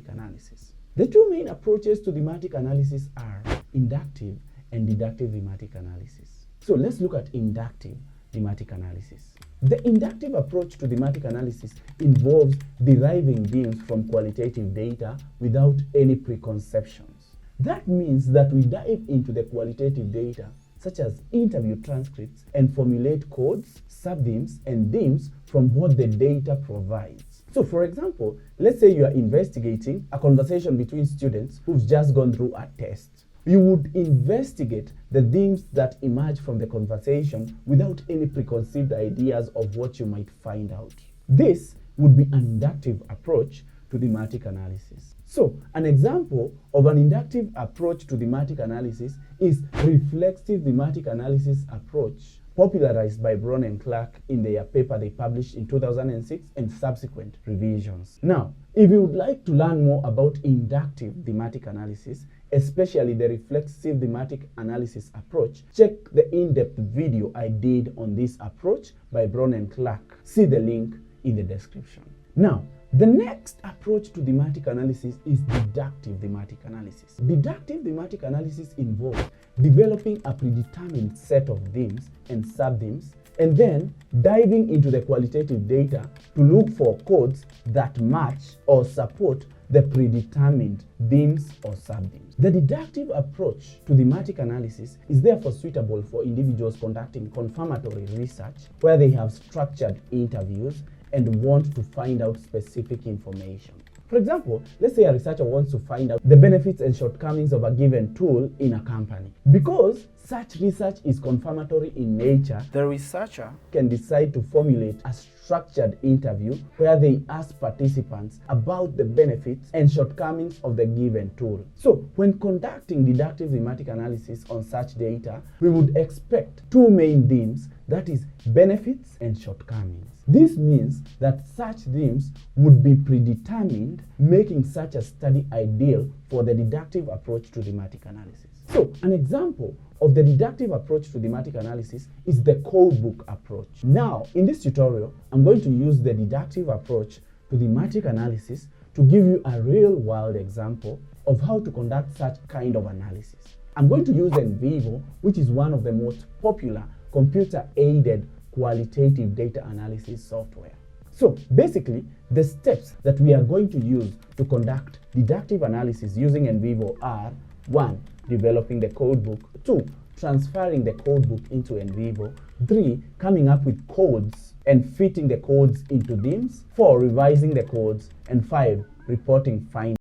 analysis. The two main approaches to thematic analysis are inductive and deductive thematic analysis. So let's look at inductive thematic analysis. The inductive approach to thematic analysis involves deriving themes from qualitative data without any preconceptions. That means that we dive into the qualitative data, such as interview transcripts, and formulate codes, subthemes, and themes from what the data provides. So for example, let's say you are investigating a conversation between students who've just gone through a test. You would investigate the themes that emerge from the conversation without any preconceived ideas of what you might find out. This would be an inductive approach to thematic analysis. So, an example of an inductive approach to thematic analysis is reflexive thematic analysis approach, popularized by Brown and Clark in their paper they published in 2006 and subsequent revisions. Now, if you would like to learn more about inductive thematic analysis, especially the reflexive thematic analysis approach, check the in-depth video I did on this approach by Brown and Clark. See the link in the description. Now, the next approach to thematic analysis is deductive thematic analysis. Deductive thematic analysis involves developing a predetermined set of themes and subthemes, and then diving into the qualitative data to look for codes that match or support the predetermined themes or subthemes. The deductive approach to thematic analysis is therefore suitable for individuals conducting confirmatory research where they have structured interviews and want to find out specific information. For example, let's say a researcher wants to find out the benefits and shortcomings of a given tool in a company. Because such research is confirmatory in nature, the researcher can decide to formulate a structured interview where they ask participants about the benefits and shortcomings of the given tool. So, when conducting deductive thematic analysis on such data, we would expect two main themes, that is, benefits and shortcomings. This means that such themes would be predetermined, making such a study ideal for the deductive approach to thematic analysis. So, an example of the deductive approach to thematic analysis is the codebook approach. Now, in this tutorial, I'm going to use the deductive approach to thematic analysis to give you a real-world example of how to conduct such kind of analysis. I'm going to use NVivo, which is one of the most popular computer-aided qualitative data analysis software. So basically, the steps that we are going to use to conduct deductive analysis using NVivo are: 1. Developing the codebook. 2. Transferring the codebook into NVivo. 3. Coming up with codes and fitting the codes into themes. 4. Revising the codes. And 5. Reporting findings.